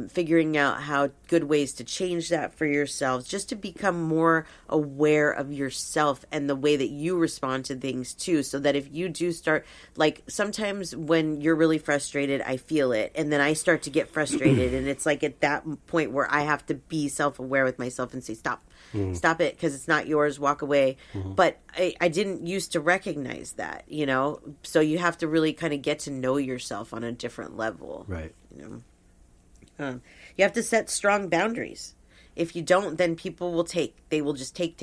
figuring out how good ways to change that for yourselves, just to become more aware of yourself and the way that you respond to things too, so that if you do start, like sometimes when you're really frustrated, I feel it, and then I start to get frustrated, and it's like at that point where I have to be self-aware with myself and say, stop it, because it's not yours, walk away. But I didn't used to recognize that, you know, so you have to really kind of get to know yourself on a different level, right? You know, you have to set strong boundaries. If you don't, then people will they will just take,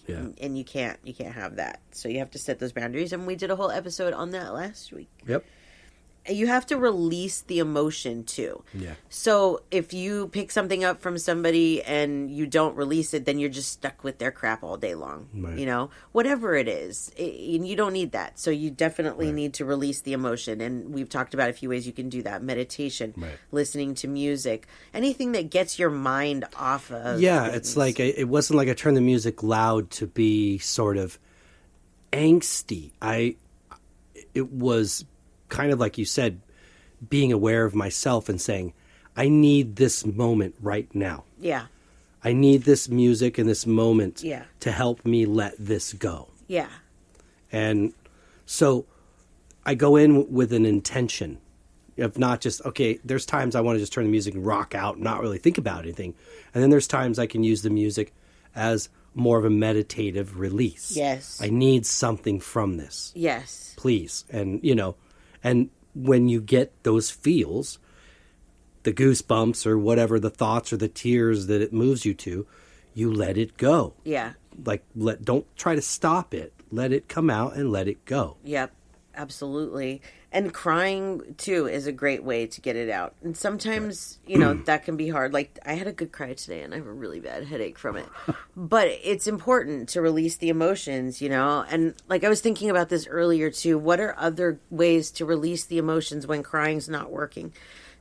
yeah. and you can't have that. So you have to set those boundaries, and we did a whole episode on that last week. Yep. You have to release the emotion too. Yeah. So if you pick something up from somebody and you don't release it, then you're just stuck with their crap all day long. Right. You know, whatever it is, and you don't need that. So you definitely need to release the emotion. And we've talked about a few ways you can do that: meditation, listening to music, anything that gets your mind off of. Yeah, things. It's like it wasn't like I turned the music loud to be sort of angsty. It was kind of like you said, being aware of myself and saying, I need this moment right now. Yeah. I need this music and this moment to help me let this go. Yeah. And so I go in with an intention of not just, okay, there's times I want to just turn the music and rock out and not really think about anything. And then there's times I can use the music as more of a meditative release. Yes. I need something from this. Yes. Please. And, you know, and when you get those feels, the goosebumps or whatever, the thoughts or the tears that it moves you to, you let it go. Yeah. Like, don't try to stop it. Let it come out and let it go. Yep, absolutely. And crying, too, is a great way to get it out. And sometimes, you know, that can be hard. Like, I had a good cry today, and I have a really bad headache from it. But it's important to release the emotions, you know? And, like, I was thinking about this earlier, too. What are other ways to release the emotions when crying's not working?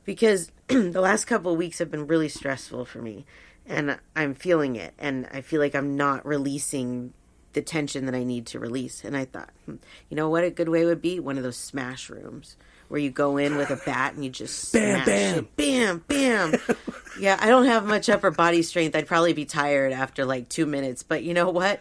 Because the last couple of weeks have been really stressful for me. And I'm feeling it. And I feel like I'm not releasing the tension that I need to release. And I thought, you know what a good way would be? One of those smash rooms where you go in with a bat and you just smash it. Bam, bam. Yeah, I don't have much upper body strength. I'd probably be tired after like 2 minutes. But you know what?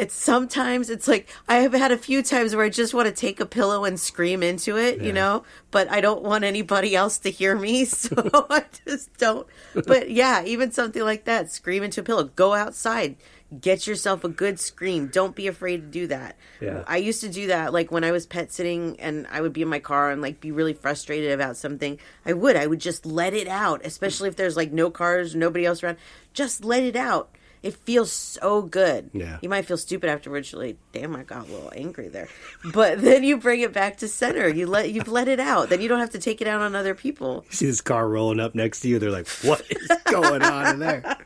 Sometimes it's like, I have had a few times where I just want to take a pillow and scream into it, you know, but I don't want anybody else to hear me. So I just don't. But yeah, even something like that, scream into a pillow, go outside, get yourself a good scream. Don't be afraid to do that. Yeah. I used to do that, like when I was pet sitting and I would be in my car and like be really frustrated about something. I would just let it out, especially if there's like no cars, nobody else around. Just let it out. It feels so good. Yeah. You might feel stupid afterwards. You're like, damn, I got a little angry there. But then you bring it back to center. You've let it out. Then you don't have to take it out on other people. You see this car rolling up next to you. They're like, what is going on in there?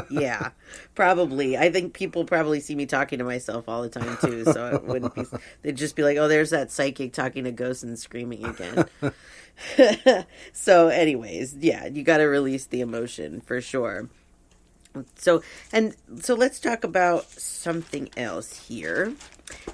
Yeah, probably. I think people probably see me talking to myself all the time too. So it wouldn't be, they'd just be like, oh, there's that psychic talking to ghosts and screaming again. So anyways, yeah, you got to release the emotion for sure. So let's talk about something else here.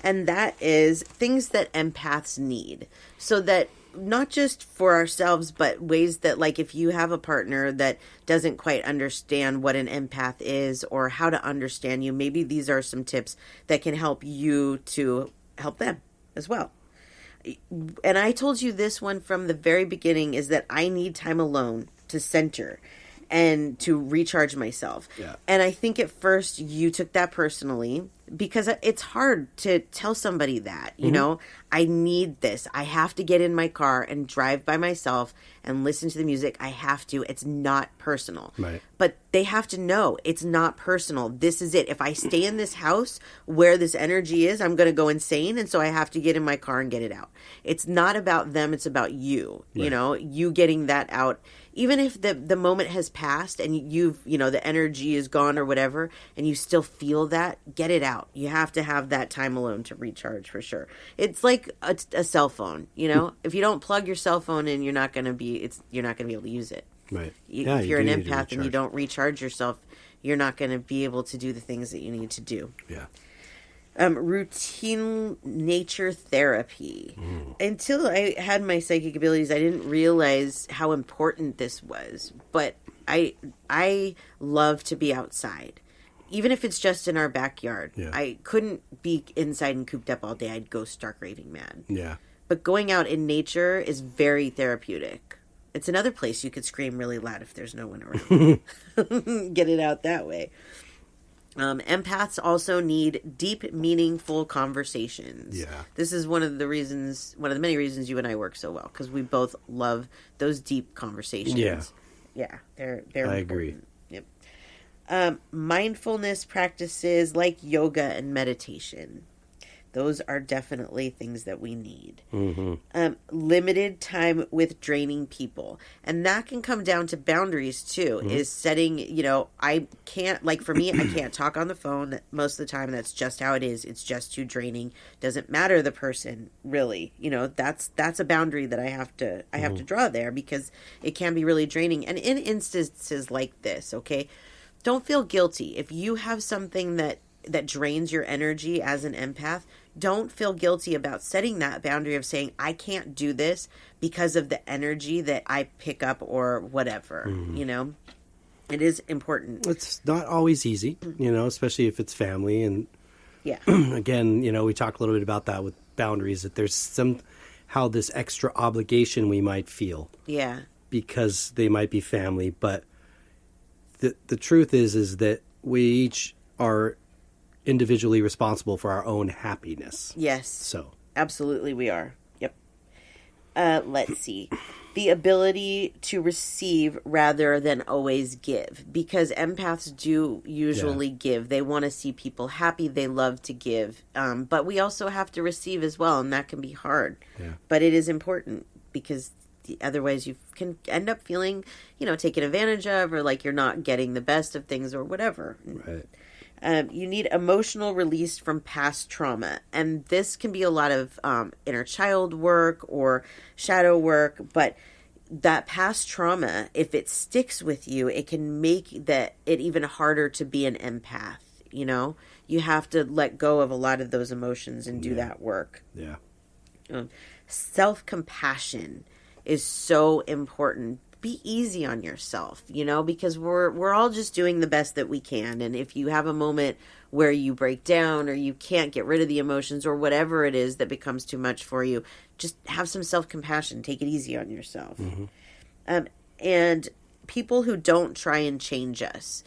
And that is things that empaths need. So that not just for ourselves, but ways that, like, if you have a partner that doesn't quite understand what an empath is or how to understand you, maybe these are some tips that can help you to help them as well. And I told you this one from the very beginning, is that I need time alone to center and to recharge myself. Yeah. And I think at first you took that personally, because it's hard to tell somebody that, you know, I need this. I have to get in my car and drive by myself and listen to the music. I have to. It's not personal. Right. But they have to know it's not personal. This is it. If I stay in this house where this energy is, I'm going to go insane. And so I have to get in my car and get it out. It's not about them. It's about you, you know, you getting that out. Even if the moment has passed and the energy is gone or whatever, and you still feel that, get it out. You have to have that time alone to recharge for sure. It's like a cell phone, you know, if you don't plug your cell phone in, you're not going to be able to use it. Right. If you're an empath and you don't recharge yourself, you're not going to be able to do the things that you need to do. Yeah. Routine nature therapy. Until I had my psychic abilities, I didn't realize how important this was. But I love to be outside, even if it's just in our backyard. Yeah. I couldn't be inside and cooped up all day. I'd go stark raving mad. Yeah. But going out in nature is very therapeutic. It's another place you could scream really loud if there's no one around. Get it out that way. Empaths also need deep, meaningful conversations. Yeah. This is one of the many reasons you and I work so well, because we both love those deep conversations. Yeah. Yeah, they're I important. agree. Yep. Mindfulness practices like yoga and meditation. Those are definitely things that we need. Limited time with draining people. And that can come down to boundaries, too, is setting, I can't, like for me, I can't talk on the phone most of the time. That's just how it is. It's just too draining. Doesn't matter the person, really. That's a boundary that I have to draw there, because it can be really draining. And in instances like this, okay, don't feel guilty. If you have something that drains your energy as an empath, don't feel guilty about setting that boundary of saying, I can't do this because of the energy that I pick up or whatever, It is important. It's not always easy, especially if it's family. And yeah, again, we talked a little bit about that with boundaries, that there's somehow this extra obligation we might feel. Yeah. Because they might be family. But the truth is that we each are individually responsible for our own happiness. Yes. So absolutely we are. Yep. Let's see. The ability to receive rather than always give, because empaths do usually give. They want to see people happy. They love to give. But we also have to receive as well, and that can be hard. Yeah. But it is important, because otherwise you can end up feeling, taken advantage of, or like you're not getting the best of things or whatever. Right. You need emotional release from past trauma. And this can be a lot of inner child work or shadow work. But that past trauma, if it sticks with you, it can make it even harder to be an empath. You have to let go of a lot of those emotions and do that work. Yeah. Self-compassion is so important. be easy on yourself, you know, because we're all just doing the best that we can. And if you have a moment where you break down or you can't get rid of the emotions or whatever it is that becomes too much for you, just have some self-compassion. Take it easy on yourself. And people who don't try and change us,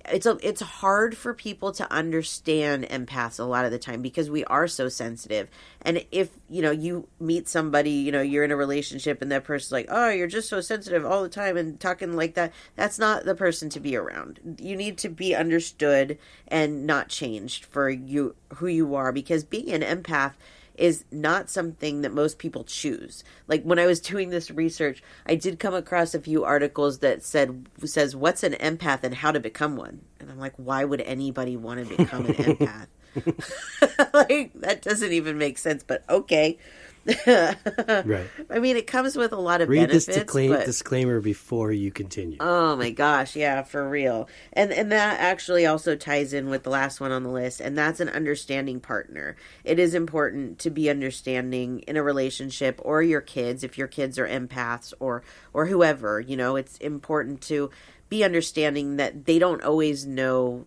it's hard for people to understand empaths a lot of the time because we are so sensitive. And if, you know, you meet somebody, you know, you're in a relationship and that person's like, oh, you're just so sensitive all the time and talking like that, that's not the person to be around. You need to be understood and not changed for you, who you are, because being an empath is not something that most people choose. Like when I was doing this research, I did come across a few articles that says what's an empath and how to become one. And I'm like, why would anybody want to become an empath? Like that doesn't even make sense, but okay. Right. I mean, it comes with a lot of Read benefits. Read this but... disclaimer before you continue. Oh my gosh, yeah, for real. And that actually also ties in with the last one on the list, and that's an understanding partner. It is important to be understanding in a relationship, or your kids, if your kids are empaths, or whoever, you know, it's important to be understanding that they don't always know,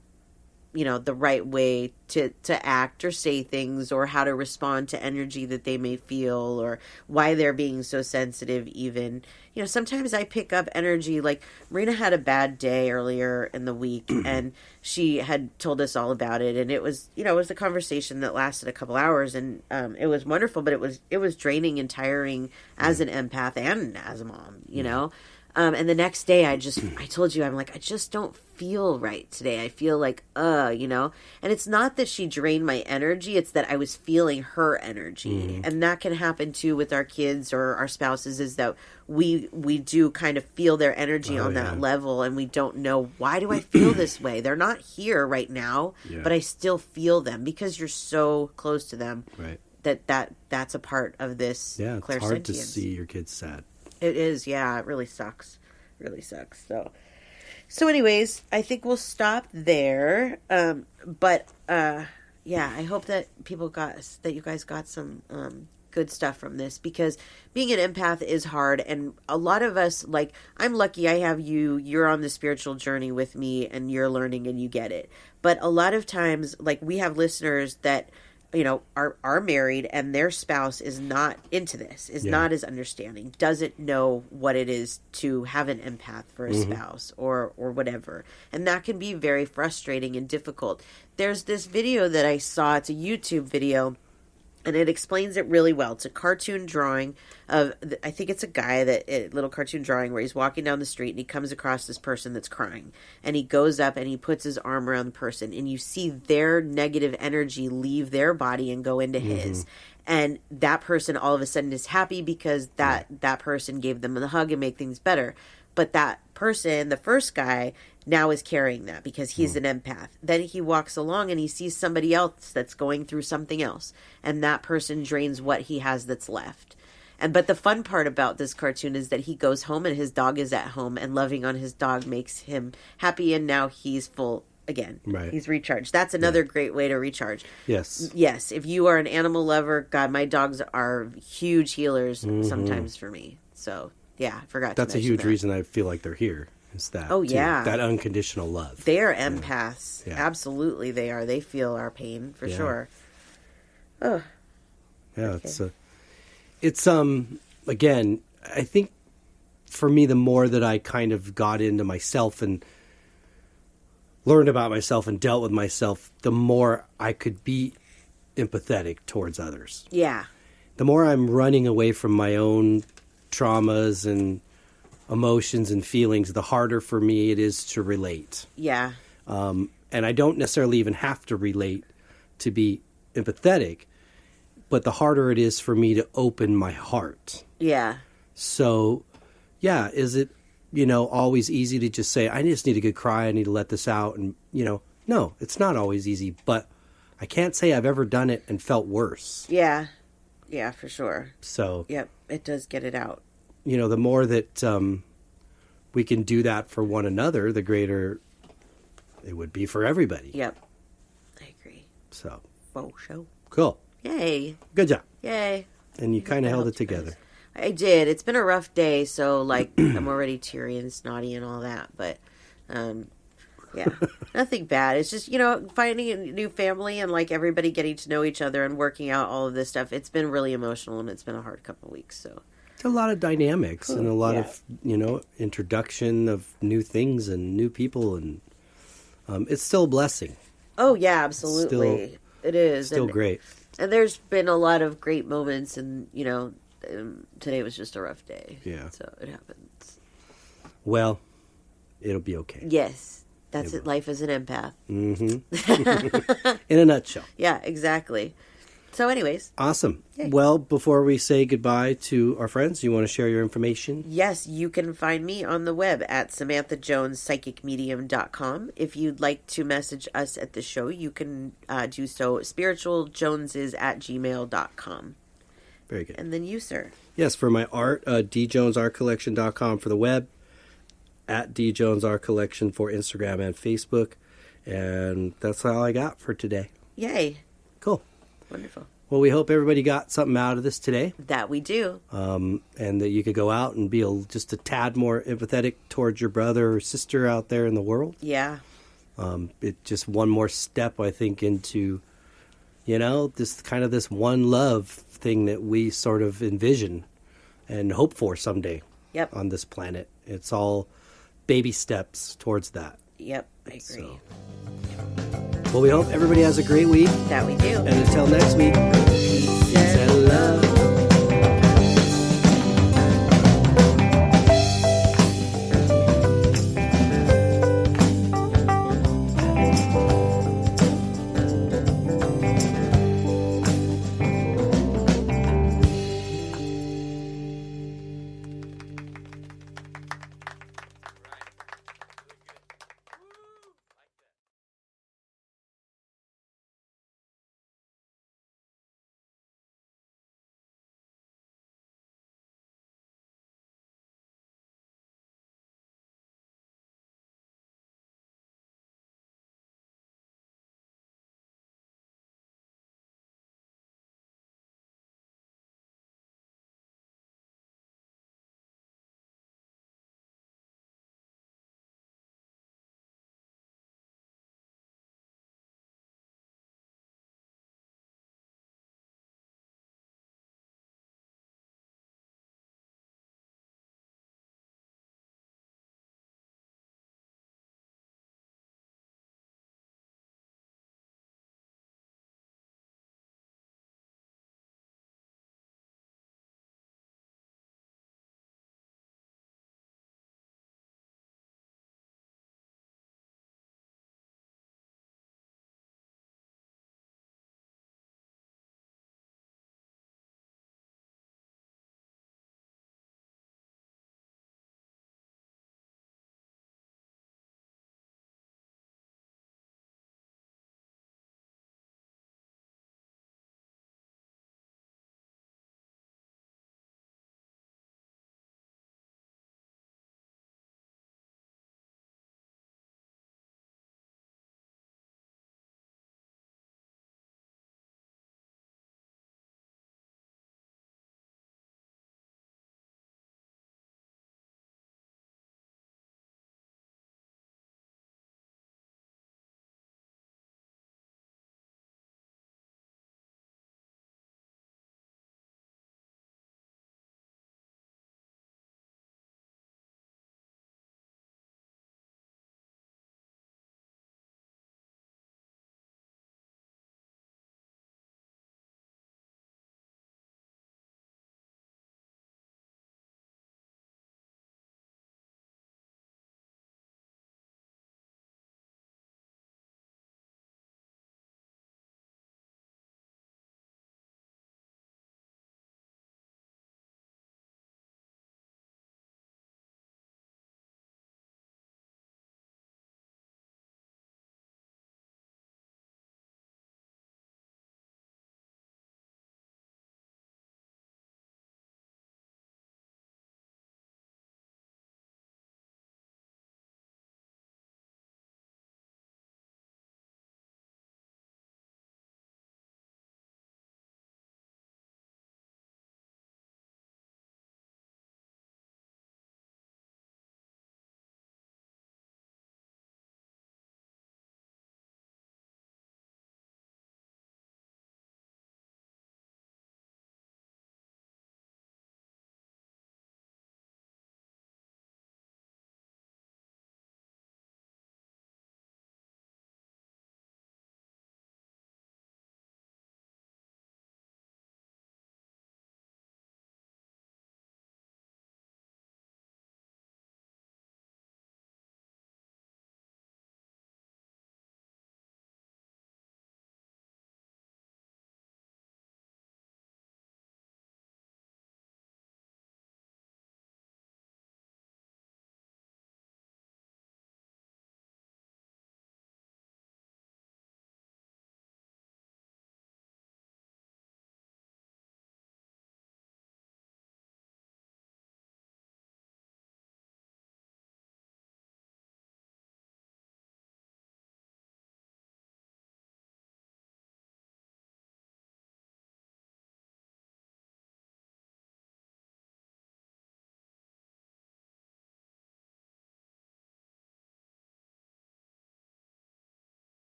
you know, the right way to act or say things or how to respond to energy that they may feel or why they're being so sensitive even. You know, sometimes I pick up energy, like Marina had a bad day earlier in the week and she had told us all about it. And it was, you know, it was a conversation that lasted a couple hours and it was wonderful, but it was draining and tiring as an empath and as a mom, you know? And the next day I told you, I'm like, I just don't feel right today. I feel like, you know, and it's not that she drained my energy. It's that I was feeling her energy. And that can happen too with our kids or our spouses, is that we do kind of feel their energy on that level. And we don't know, why do I feel this way? They're not here right now, but I still feel them because you're so close to them. Right. That's a part of this. Yeah. It's hard to see your kids sad. It is, yeah. It really sucks. Really sucks. So anyways, I think we'll stop there. But yeah, I hope that you guys got some good stuff from this, because being an empath is hard, and a lot of us, like, I'm lucky I have you're on the spiritual journey with me, and you're learning and you get it. But a lot of times, like, we have listeners that, you know, are married and their spouse is not into this, is not as understanding, doesn't know what it is to have an empath for a spouse or whatever. And that can be very frustrating and difficult. There's this video that I saw, it's a YouTube video, and it explains it really well. It's a cartoon drawing of, I think it's a guy, a little cartoon drawing where he's walking down the street and he comes across this person that's crying. And he goes up and he puts his arm around the person. And you see their negative energy leave their body and go into his. And that person all of a sudden is happy because that person gave them a hug and made things better. But that person, the first guy, now is carrying that because he's an empath. Then he walks along and he sees somebody else that's going through something else. And that person drains what he has that's left. But the fun part about this cartoon is that he goes home and his dog is at home, and loving on his dog makes him happy, and now he's full again. Right. He's recharged. That's another great way to recharge. Yes. Yes. If you are an animal lover, God, my dogs are huge healers sometimes for me. So, yeah, I forgot That's a huge reason I feel like they're here. Is that, that unconditional love. They are empaths. Yeah. Absolutely they are. They feel our pain for sure. Oh. Yeah, okay. It's again, I think for me, the more that I kind of got into myself and learned about myself and dealt with myself, the more I could be empathetic towards others. Yeah. The more I'm running away from my own traumas and emotions and feelings, the harder for me it is to relate. Yeah. And I don't necessarily even have to relate to be empathetic, but the harder it is for me to open my heart. Yeah. So, yeah, is it, you know, always easy to just say, I just need a good cry, I need to let this out, and, you know, no, it's not always easy, but I can't say I've ever done it and felt worse. Yeah. Yeah, for sure. So. Yep, it does get it out. You know, the more that we can do that for one another, the greater it would be for everybody. Yep. I agree. So. Faux show. Cool. Yay. Good job. Yay. And you kind of held it together. I did. It's been a rough day, so like I'm already teary and snotty and all that. But yeah, nothing bad. It's just, finding a new family and like everybody getting to know each other and working out all of this stuff. It's been really emotional and it's been a hard couple of weeks. So it's a lot of dynamics and a lot of, introduction of new things and new people. And it's still a blessing. Oh, yeah, absolutely. It is. Still great. And there's been a lot of great moments and, today was just a rough day. Yeah. So it happens. Well, it'll be okay. Yes. That's it. Life as an empath. Mm-hmm. In a nutshell. Yeah, exactly. So anyways. Awesome. Yay. Well, before we say goodbye to our friends, you want to share your information? Yes, you can find me on the web at SamanthaJonesPsychicMedium.com. If you'd like to message us at the show, you can do so spiritualjoneses@gmail.com. Very good. And then you, sir. Yes, for my art, djonesartcollection.com for the web, at djonesartcollection for Instagram and Facebook. And that's all I got for today. Yay. Cool. Wonderful. Well, we hope everybody got something out of this today. That we do. And that you could go out and be just a tad more empathetic towards your brother or sister out there in the world. Yeah. It's just one more step, I think, into, this one love thing that we sort of envision and hope for someday. Yep. On this planet. It's all baby steps towards that. Yep, I agree. Well, we hope everybody has a great week. That we do. And until next week, Peace and love.